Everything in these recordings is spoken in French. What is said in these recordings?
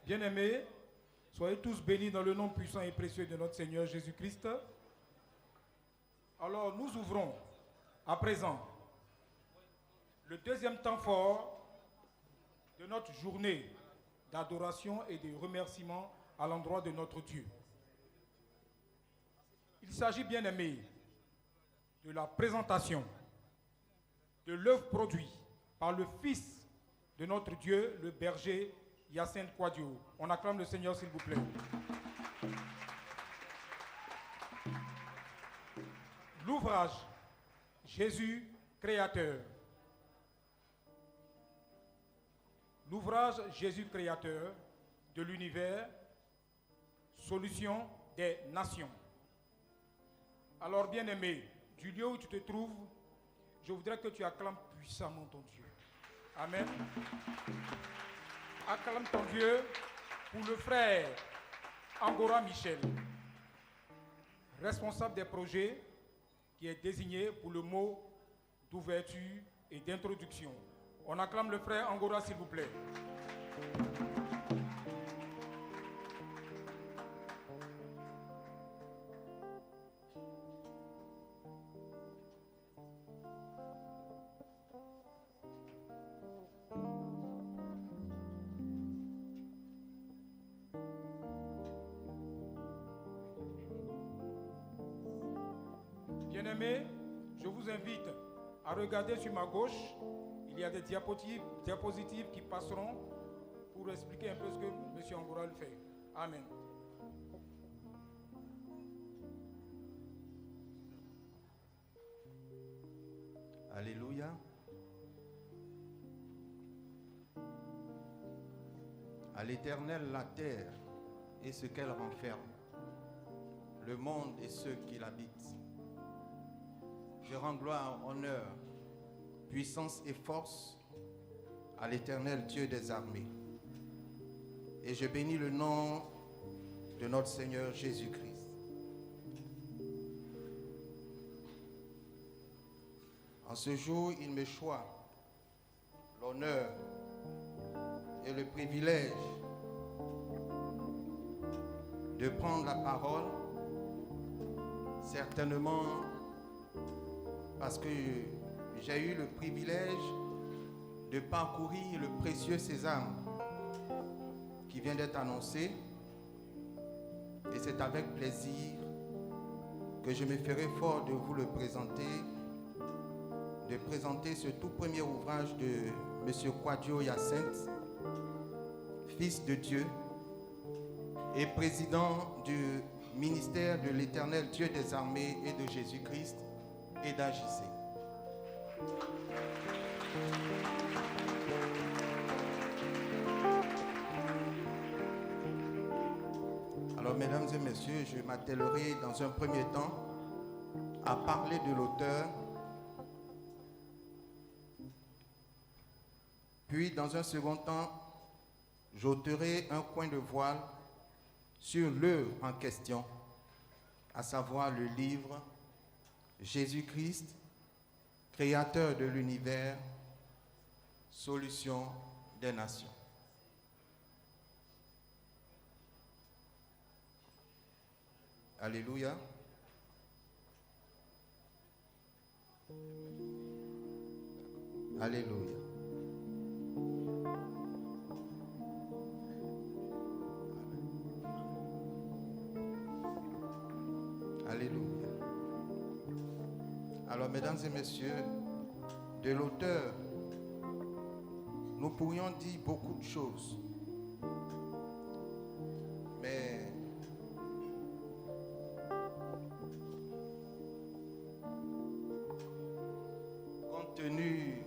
Bien-aimés, soyez tous bénis dans le nom puissant et précieux de notre Seigneur Jésus-Christ. Alors nous ouvrons à présent le deuxième temps fort de notre journée d'adoration et de remerciement à l'endroit de notre Dieu. Il s'agit, bien-aimés, de la présentation de l'œuvre produite par le Fils de notre Dieu, le berger Hyacinthe Kouadio. On acclame le Seigneur, s'il vous plaît. L'ouvrage Jésus créateur. L'ouvrage Jésus créateur de l'univers, solution des nations. Alors, bien-aimé, du lieu où tu te trouves, je voudrais que tu acclames puissamment ton Dieu. Amen. Acclame ton Dieu pour le frère Angora Michel, responsable des projets, qui est désigné pour le mot d'ouverture et d'introduction. On acclame le frère Angora, s'il vous plaît. Bien-aimés, je vous invite à regarder sur ma gauche. Il y a des diapositives qui passeront pour expliquer un peu ce que M. Angora fait. Amen. Alléluia. À l'Éternel la terre et ce qu'elle renferme, le monde et ceux qui l'habitent. Je rends gloire, honneur, puissance et force à l'Éternel Dieu des armées. Et je bénis le nom de notre Seigneur Jésus-Christ. En ce jour, il me choisit l'honneur et le privilège de prendre la parole, certainement parce que j'ai eu le privilège de parcourir le précieux sésame qui vient d'être annoncé, et c'est avec plaisir que je me ferai fort de vous le présenter, de présenter ce tout premier ouvrage de M. Kouadio Hyacinthe, fils de Dieu et président du ministère de l'Éternel Dieu des armées et de Jésus-Christ et d'AJC. Alors, mesdames et messieurs, je m'attellerai dans un premier temps à parler de l'auteur, puis dans un second temps, j'ôterai un coin de voile sur l'œuvre en question, à savoir le livre Jésus-Christ, créateur de l'univers, solution des nations. Alléluia. Alléluia. Alléluia. Alors, mesdames et messieurs, de l'auteur, nous pourrions dire beaucoup de choses. Mais compte tenu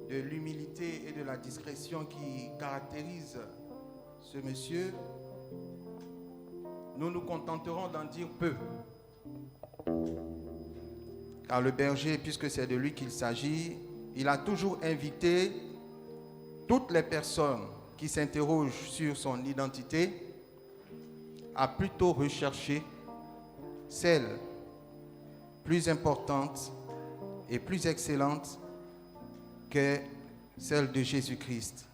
de l'humilité et de la discrétion qui caractérise ce monsieur, nous nous contenterons d'en dire peu. Car le berger, puisque c'est de lui qu'il s'agit, il a toujours invité toutes les personnes qui s'interrogent sur son identité à plutôt rechercher celle plus importante et plus excellente que celle de Jésus-Christ.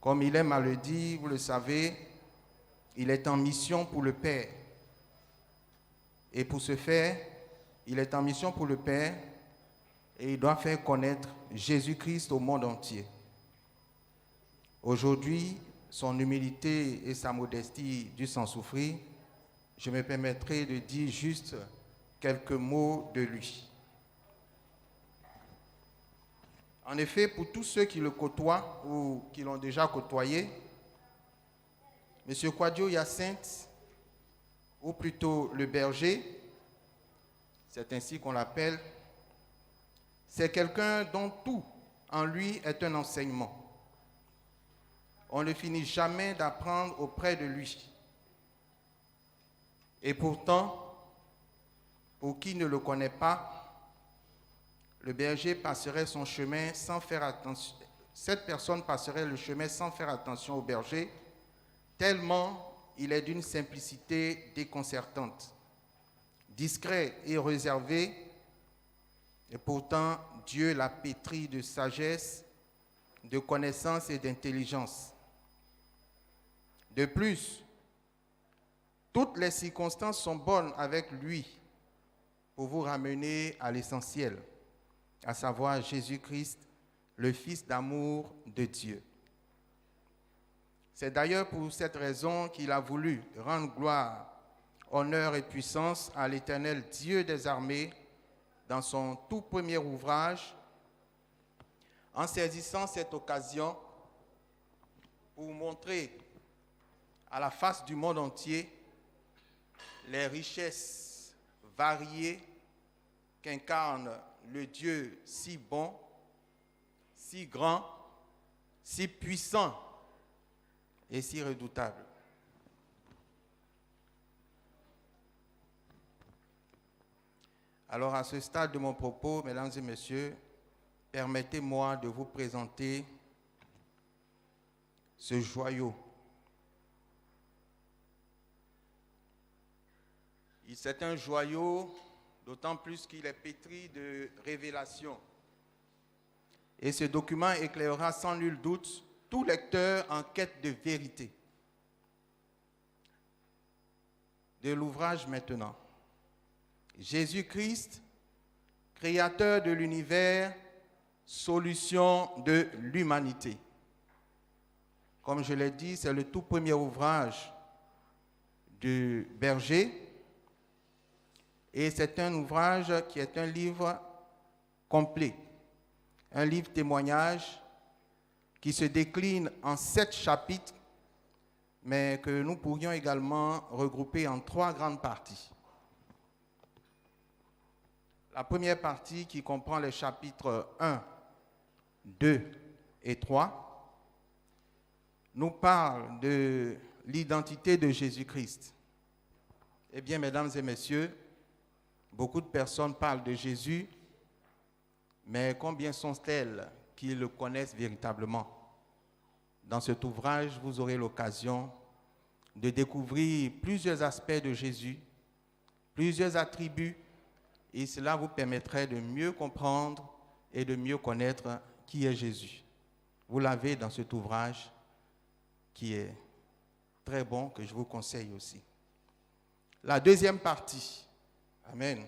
Comme il aime à le dire, vous le savez, il est en mission pour le Père. Et pour ce faire, il est en mission pour le Père et il doit faire connaître Jésus-Christ au monde entier. Aujourd'hui, son humilité et sa modestie dû s'en souffrir, je me permettrai de dire juste quelques mots de lui. En effet, pour tous ceux qui le côtoient ou qui l'ont déjà côtoyé, M. Kwadwo Hyacinthe, ou plutôt le berger, c'est ainsi qu'on l'appelle, c'est quelqu'un dont tout en lui est un enseignement. On ne finit jamais d'apprendre auprès de lui. Et pourtant, pour qui ne le connaît pas, le berger passerait son chemin sans faire attention. Cette personne passerait le chemin sans faire attention au berger, tellement il est d'une simplicité déconcertante. Discret et réservé, et pourtant Dieu l'a pétri de sagesse, de connaissance et d'intelligence. De plus, toutes les circonstances sont bonnes avec lui pour vous ramener à l'essentiel, à savoir Jésus-Christ, le Fils d'amour de Dieu. C'est d'ailleurs pour cette raison qu'il a voulu rendre gloire, honneur et puissance à l'Éternel Dieu des armées dans son tout premier ouvrage, en saisissant cette occasion pour montrer à la face du monde entier les richesses variées qu'incarne le Dieu si bon, si grand, si puissant et si redoutable. Alors à ce stade de mon propos, mesdames et messieurs, permettez-moi de vous présenter ce joyau. C'est un joyau, d'autant plus qu'il est pétri de révélations. Et ce document éclairera sans nul doute tout lecteur en quête de vérité. De l'ouvrage maintenant. Jésus-Christ, créateur de l'univers, solution de l'humanité. Comme je l'ai dit, c'est le tout premier ouvrage du berger. Et c'est un ouvrage qui est un livre complet, un livre témoignage qui se décline en 7 chapitres, mais que nous pourrions également regrouper en 3 grandes parties. La première partie qui comprend les chapitres 1, 2 et 3 nous parle de l'identité de Jésus-Christ. Eh bien, mesdames et messieurs, beaucoup de personnes parlent de Jésus, mais combien sont-elles qui le connaissent véritablement? Dans cet ouvrage, vous aurez l'occasion de découvrir plusieurs aspects de Jésus, plusieurs attributs, et cela vous permettrait de mieux comprendre et de mieux connaître qui est Jésus. Vous l'avez dans cet ouvrage qui est très bon, que je vous conseille aussi. La deuxième partie, amen,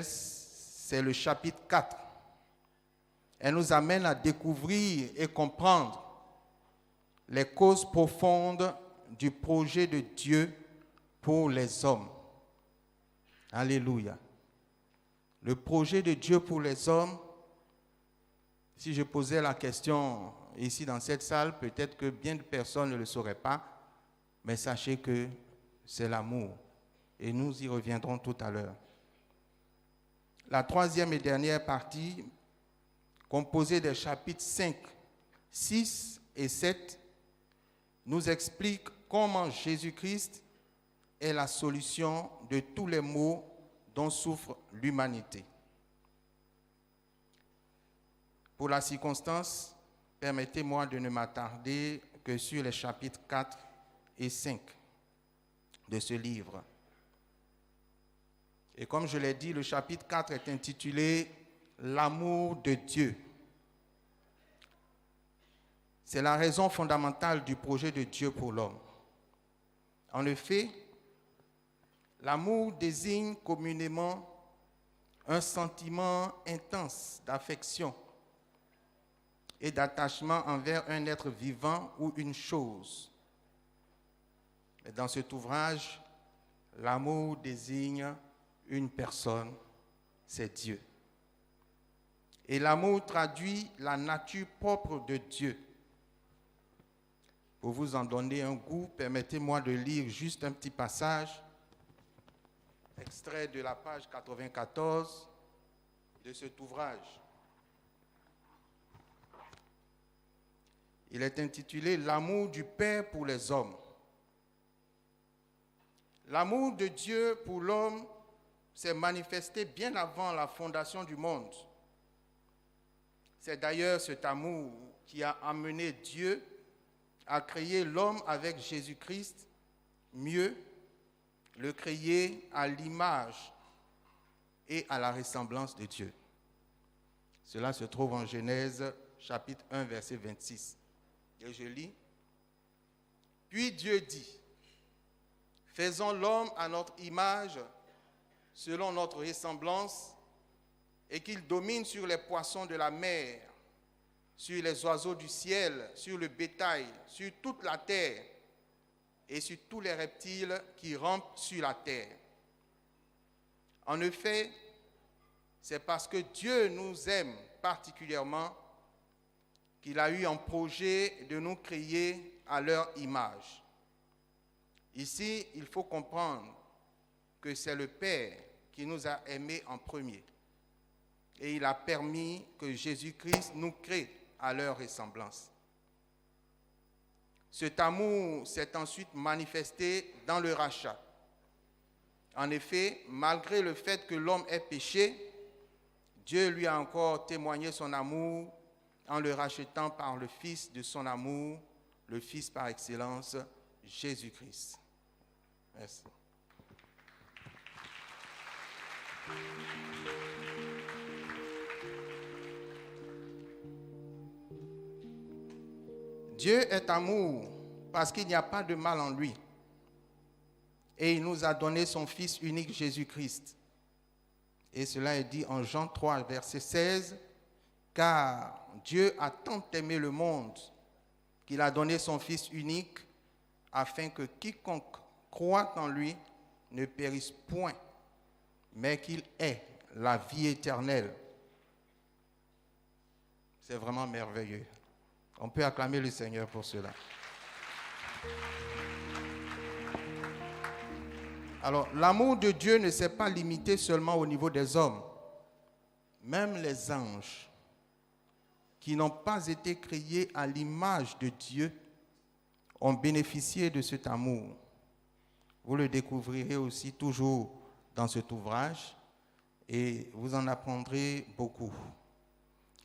c'est le chapitre 4. Elle nous amène à découvrir et comprendre les causes profondes du projet de Dieu pour les hommes. Alléluia. Le projet de Dieu pour les hommes, si je posais la question ici dans cette salle, peut-être que bien de personnes ne le sauraient pas, mais sachez que c'est l'amour. Et nous y reviendrons tout à l'heure. La troisième et dernière partie, composée des chapitres 5, 6 et 7, nous explique comment Jésus-Christ est la solution de tous les maux dont souffre l'humanité. Pour la circonstance, permettez-moi de ne m'attarder que sur les chapitres 4 et 5 de ce livre. Et comme je l'ai dit, le chapitre 4 est intitulé « L'amour de Dieu ». C'est la raison fondamentale du projet de Dieu pour l'homme. En effet, l'amour désigne communément un sentiment intense d'affection et d'attachement envers un être vivant ou une chose. Et dans cet ouvrage, l'amour désigne une personne, c'est Dieu. Et l'amour traduit la nature propre de Dieu. Pour vous en donner un goût, permettez-moi de lire juste un petit passage, extrait de la page 94 de cet ouvrage. Il est intitulé « L'amour du Père pour les hommes ». L'amour de Dieu pour l'homme s'est manifesté bien avant la fondation du monde. C'est d'ailleurs cet amour qui a amené Dieu à créer l'homme avec Jésus-Christ, mieux, le créer à l'image et à la ressemblance de Dieu. Cela se trouve en Genèse chapitre 1, verset 26. Et je lis. « Puis Dieu dit, faisons l'homme à notre image, selon notre ressemblance, et qu'il domine sur les poissons de la mer, sur les oiseaux du ciel, sur le bétail, sur toute la terre et sur tous les reptiles qui rampent sur la terre. En effet, c'est parce que Dieu nous aime particulièrement qu'il a eu en projet de nous créer à leur image. Ici, il faut comprendre que c'est le Père qui nous a aimés en premier. Et il a permis que Jésus-Christ nous crée à leur ressemblance. Cet amour s'est ensuite manifesté dans le rachat. En effet, malgré le fait que l'homme ait péché, Dieu lui a encore témoigné son amour en le rachetant par le Fils de son amour, le Fils par excellence, Jésus-Christ. Merci. Dieu est amour parce qu'il n'y a pas de mal en lui. Et il nous a donné son Fils unique Jésus-Christ. Et cela est dit en Jean 3, verset 16. Car Dieu a tant aimé le monde qu'il a donné son Fils unique afin que quiconque croit en lui ne périsse point, mais qu'il ait la vie éternelle. C'est vraiment merveilleux. On peut acclamer le Seigneur pour cela. Alors, l'amour de Dieu ne s'est pas limité seulement au niveau des hommes. Même les anges, qui n'ont pas été créés à l'image de Dieu, ont bénéficié de cet amour. Vous le découvrirez aussi toujours dans cet ouvrage et vous en apprendrez beaucoup.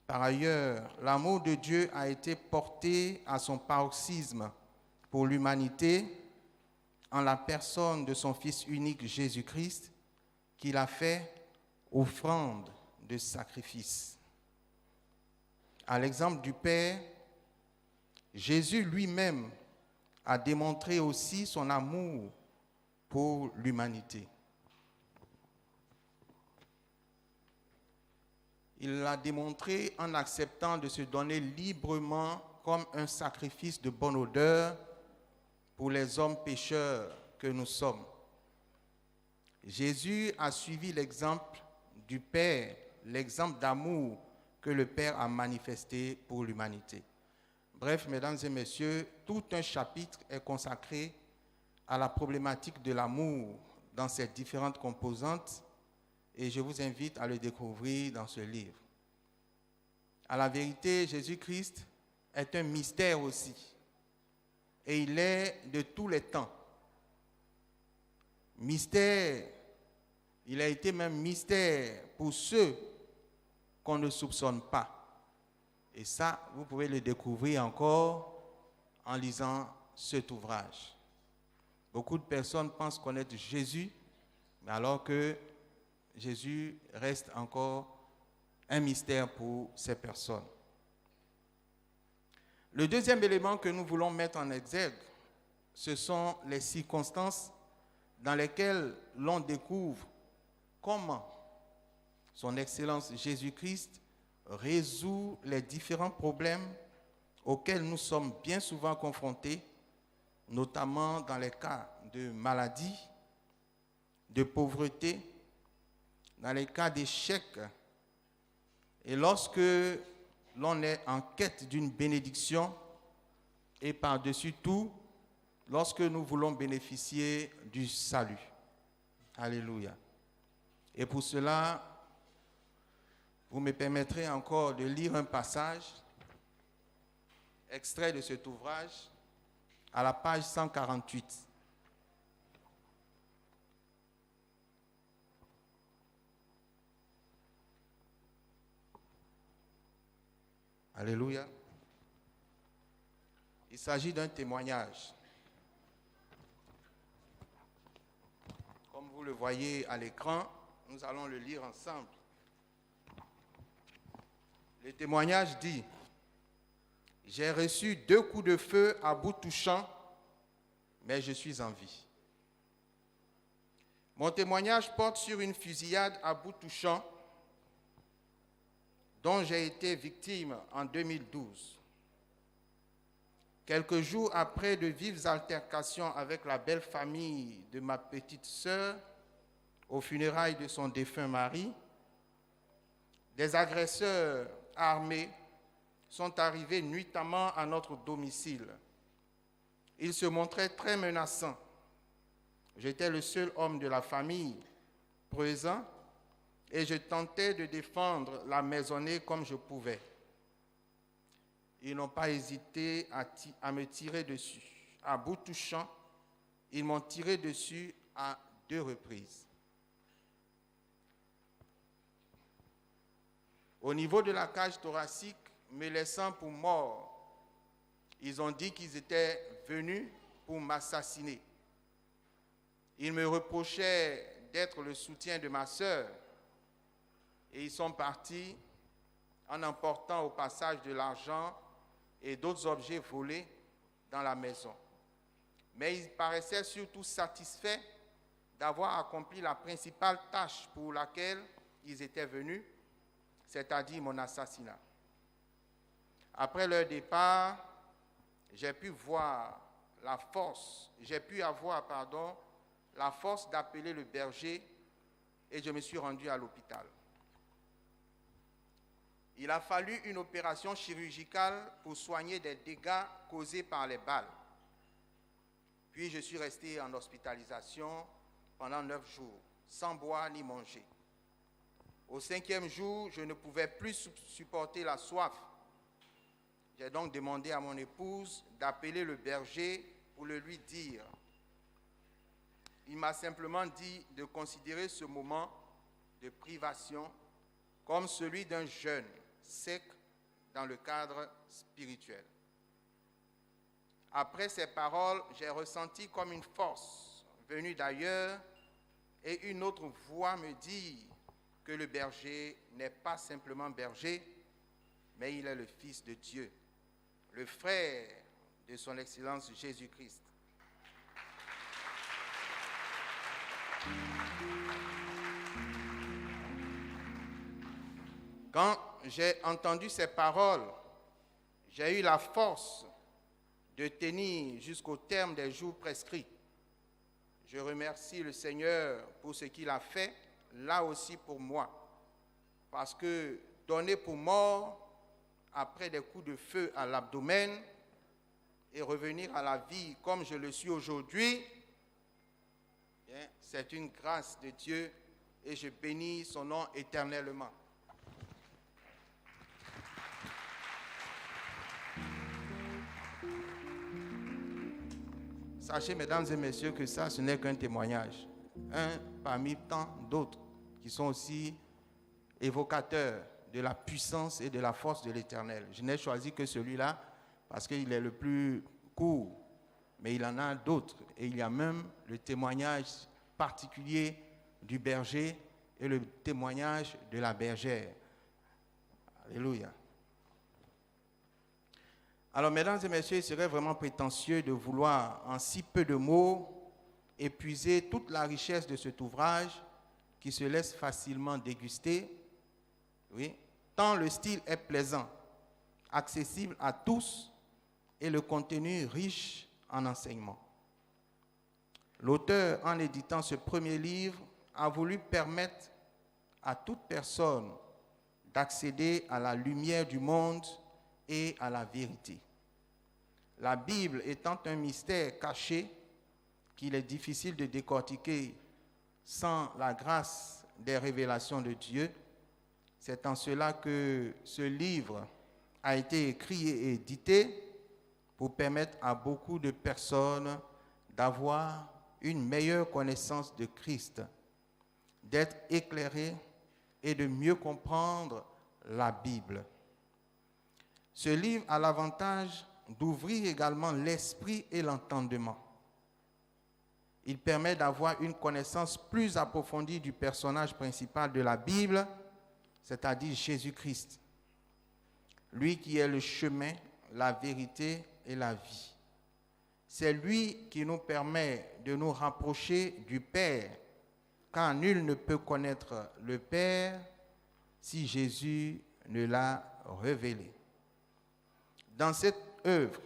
Par ailleurs, l'amour de Dieu a été porté à son paroxysme pour l'humanité en la personne de son Fils unique Jésus-Christ, qu'il a fait offrande de sacrifice. À l'exemple du Père, Jésus lui-même a démontré aussi son amour pour l'humanité. Il l'a démontré en acceptant de se donner librement comme un sacrifice de bonne odeur pour les hommes pécheurs que nous sommes. Jésus a suivi l'exemple du Père, l'exemple d'amour que le Père a manifesté pour l'humanité. Bref, mesdames et messieurs, tout un chapitre est consacré à la problématique de l'amour dans ses différentes composantes et je vous invite à le découvrir dans ce livre. À la vérité, Jésus-Christ est un mystère aussi et il est de tous les temps. Mystère, il a été même mystère pour ceux qu'on ne soupçonne pas. Et ça, vous pouvez le découvrir encore en lisant cet ouvrage. Beaucoup de personnes pensent connaître Jésus, mais alors que Jésus reste encore un mystère pour ces personnes. Le deuxième élément que nous voulons mettre en exergue, ce sont les circonstances dans lesquelles l'on découvre comment son Excellence Jésus-Christ résout les différents problèmes auxquels nous sommes bien souvent confrontés, notamment dans les cas de maladie, de pauvreté, dans les cas d'échec. Et lorsque l'on est en quête d'une bénédiction et par-dessus tout, lorsque nous voulons bénéficier du salut. Alléluia. Et pour cela, vous me permettrez encore de lire un passage, extrait de cet ouvrage, à la page 148. Alléluia. Il s'agit d'un témoignage. Comme vous le voyez à l'écran, nous allons le lire ensemble. Le témoignage dit: j'ai reçu 2 coups de feu à bout touchant, mais je suis en vie. Mon témoignage porte sur une fusillade à bout touchant dont j'ai été victime en 2012. Quelques jours après de vives altercations avec la belle famille de ma petite sœur aux funérailles de son défunt mari, des agresseurs armés sont arrivés nuitamment à notre domicile. Ils se montraient très menaçants. J'étais le seul homme de la famille présent et je tentais de défendre la maisonnée comme je pouvais. Ils n'ont pas hésité à me tirer dessus. À bout touchant, ils m'ont tiré dessus à 2 reprises. Au niveau de la cage thoracique, me laissant pour mort, ils ont dit qu'ils étaient venus pour m'assassiner. Ils me reprochaient d'être le soutien de ma sœur et ils sont partis en emportant au passage de l'argent et d'autres objets volés dans la maison. Mais ils paraissaient surtout satisfaits d'avoir accompli la principale tâche pour laquelle ils étaient venus, c'est-à-dire mon assassinat. Après leur départ, j'ai pu avoir la force d'appeler le berger et je me suis rendu à l'hôpital. Il a fallu une opération chirurgicale pour soigner des dégâts causés par les balles. Puis je suis resté en hospitalisation pendant 9 jours, sans boire ni manger. Au 5e jour, je ne pouvais plus supporter la soif. J'ai donc demandé à mon épouse d'appeler le berger pour le lui dire. Il m'a simplement dit de considérer ce moment de privation comme celui d'un jeûne sec dans le cadre spirituel. Après ces paroles, j'ai ressenti comme une force venue d'ailleurs et une autre voix me dit que le berger n'est pas simplement berger, mais il est le Fils de Dieu, le frère de son Excellence Jésus-Christ. Quand j'ai entendu ces paroles, j'ai eu la force de tenir jusqu'au terme des jours prescrits. Je remercie le Seigneur pour ce qu'il a fait, là aussi pour moi, parce que donner pour mort après des coups de feu à l'abdomen et revenir à la vie comme je le suis aujourd'hui, c'est une grâce de Dieu et je bénis son nom éternellement. Sachez, mesdames et messieurs, que ça, ce n'est qu'un témoignage. Un parmi tant d'autres qui sont aussi évocateurs de la puissance et de la force de l'Éternel. Je n'ai choisi que celui-là parce qu'il est le plus court, mais il en a d'autres. Et il y a même le témoignage particulier du berger et le témoignage de la bergère. Alléluia. Alors, mesdames et messieurs, il serait vraiment prétentieux de vouloir, en si peu de mots, épuiser toute la richesse de cet ouvrage qui se laisse facilement déguster, oui, tant le style est plaisant, accessible à tous et le contenu riche en enseignements. L'auteur, en éditant ce premier livre, a voulu permettre à toute personne d'accéder à la lumière du monde et à la vérité. La Bible étant un mystère caché qu'il est difficile de décortiquer sans la grâce des révélations de Dieu, c'est en cela que ce livre a été écrit et édité pour permettre à beaucoup de personnes d'avoir une meilleure connaissance de Christ, d'être éclairées et de mieux comprendre la Bible. Ce livre a l'avantage d'ouvrir également l'esprit et l'entendement. Il permet d'avoir une connaissance plus approfondie du personnage principal de la Bible, c'est-à-dire Jésus-Christ. Lui qui est le chemin, la vérité et la vie. C'est lui qui nous permet de nous rapprocher du Père, car nul ne peut connaître le Père si Jésus ne l'a révélé. Dans cette œuvre,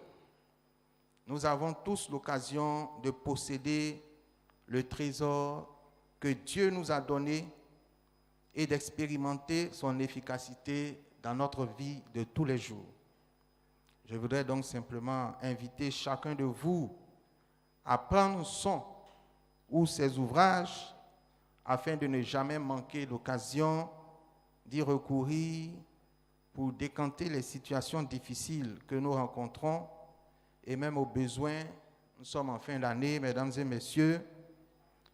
nous avons tous l'occasion de posséder le trésor que Dieu nous a donné et d'expérimenter son efficacité dans notre vie de tous les jours. Je voudrais donc simplement inviter chacun de vous à prendre son ou ses ouvrages afin de ne jamais manquer l'occasion d'y recourir pour décanter les situations difficiles que nous rencontrons et même au besoin. Nous sommes en fin d'année, mesdames et messieurs.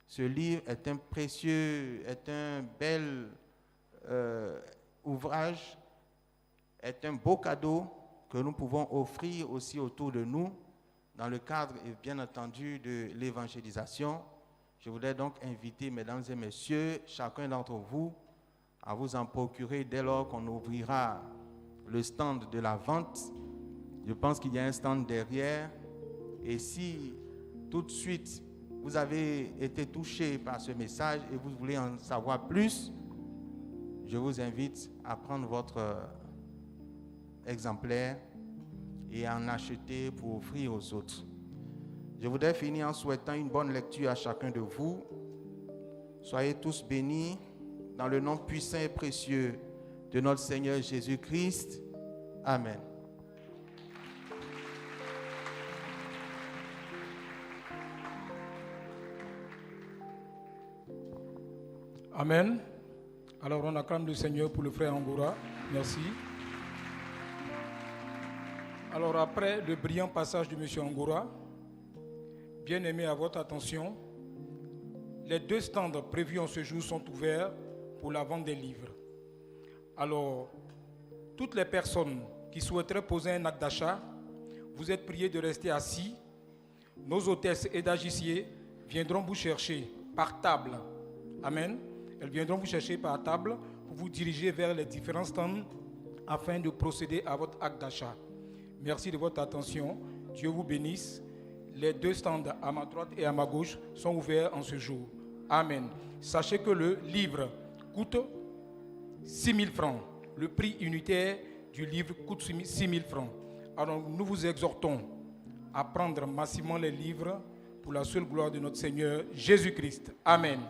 Ce livre est un précieux, est un bel ouvrage, est un beau cadeau que nous pouvons offrir aussi autour de nous dans le cadre, bien entendu, de l'évangélisation. Je voudrais donc inviter, mesdames et messieurs, chacun d'entre vous à vous en procurer dès lors qu'on ouvrira le stand de la vente. Je pense qu'il y a un stand derrière. Et si tout de suite vous avez été touché par ce message et vous voulez en savoir plus, je vous invite à prendre votre exemplaire et à en acheter pour offrir aux autres. Je voudrais finir en souhaitant une bonne lecture à chacun de vous. Soyez tous bénis dans le nom puissant et précieux de notre Seigneur Jésus-Christ. Amen. Amen. Alors on acclame le Seigneur pour le frère Angoura. Merci. Alors après le brillant passage de M. Angoura, bien aimé, à votre attention, les 2 stands prévus en ce jour sont ouverts pour la vente des livres. Alors, toutes les personnes qui souhaiteraient poser un acte d'achat, vous êtes priés de rester assis. Nos hôtesses et d'agiciers viendront vous chercher par table. Amen. Elles viendront vous chercher par table pour vous diriger vers les différents stands afin de procéder à votre acte d'achat. Merci de votre attention. Dieu vous bénisse. Les 2 stands à ma droite et à ma gauche sont ouverts en ce jour. Amen. Sachez que le livre coûte 6 000 francs. Le prix unitaire du livre coûte 6 000 francs. Alors nous vous exhortons à prendre massivement les livres pour la seule gloire de notre Seigneur Jésus-Christ. Amen.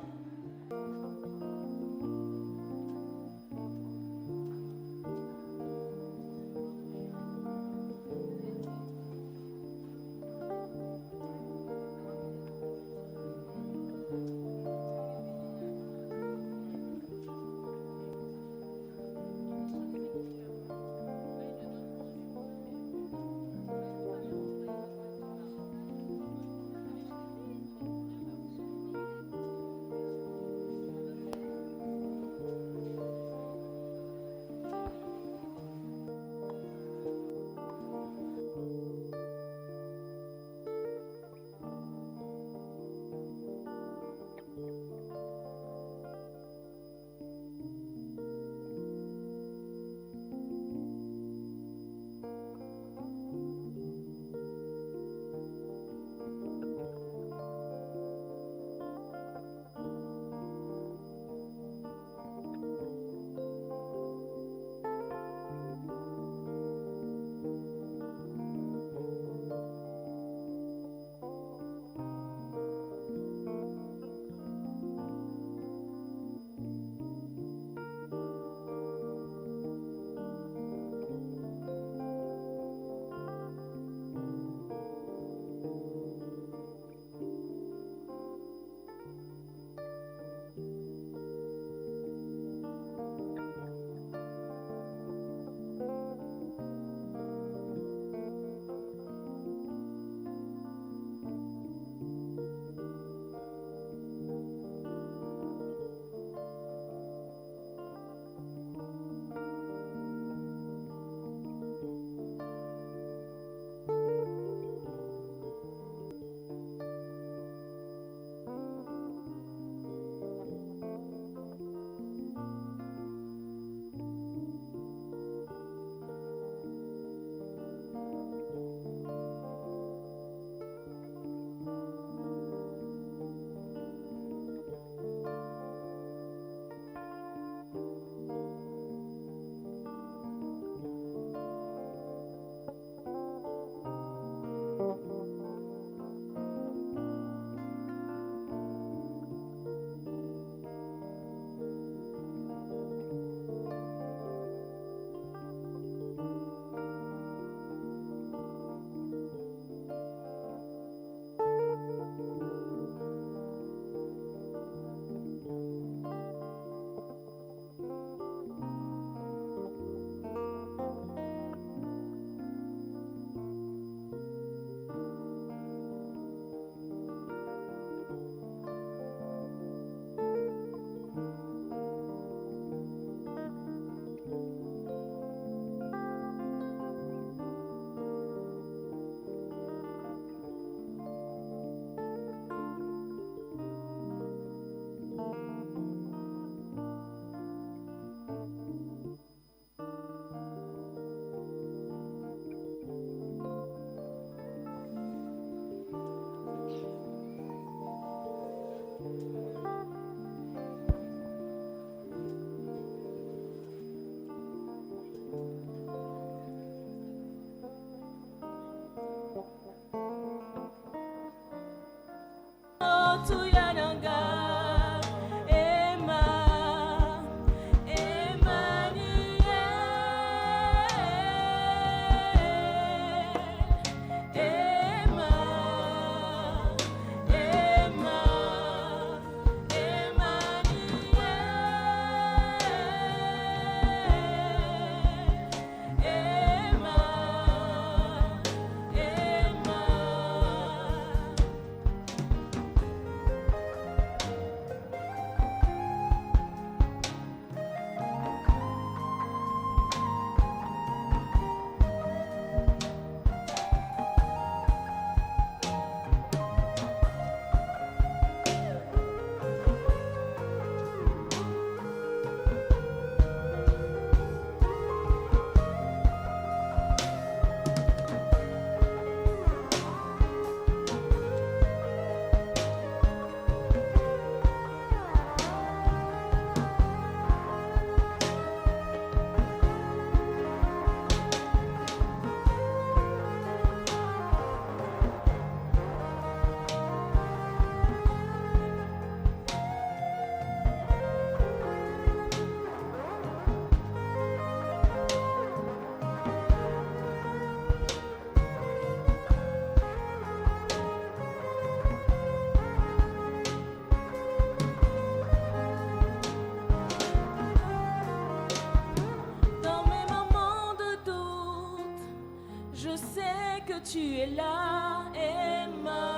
tu es là, Emma,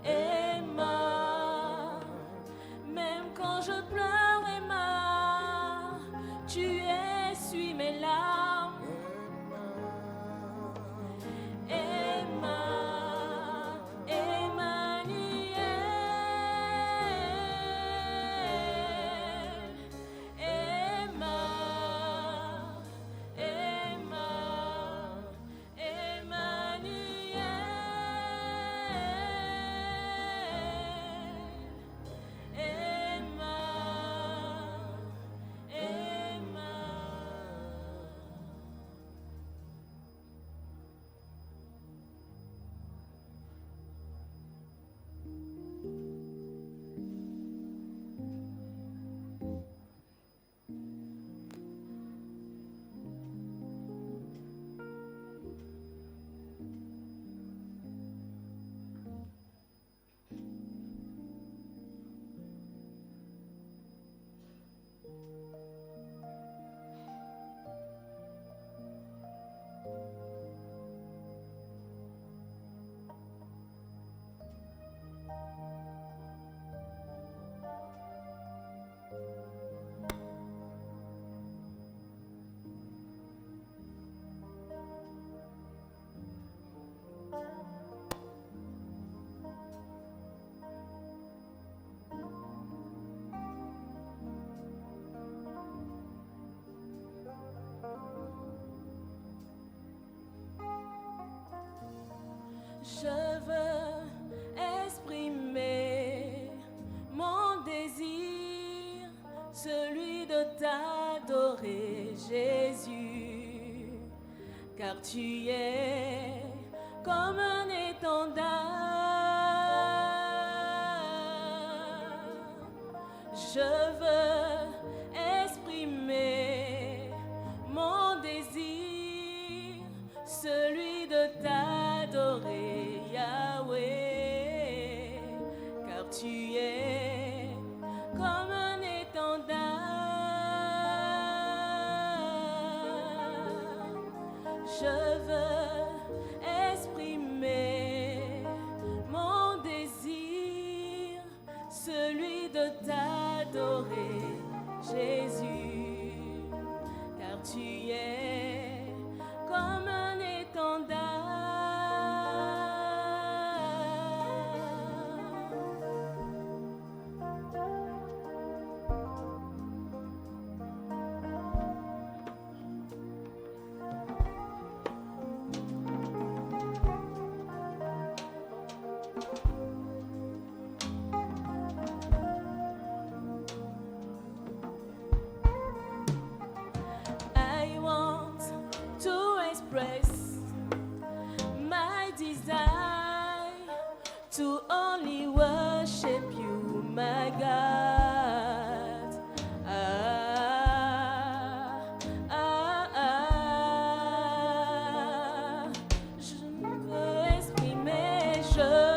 Emma. Même quand je pleure, Emma, tu essuies mes larmes. Emma, Emmanuel, Emma, Emma, Je veux exprimer mon désir, celui de t'adorer, Jésus, car tu es comme un étendard. Je veux exprimer mon désir, celui de t'adorer, Yahweh, car tu es comme un étendard. Je veux exprimer mon désir, celui de t'adorer, Jésus, car tu es comme un étendard. I want to express my desire to only worship you, my God. Je veux exprimer, je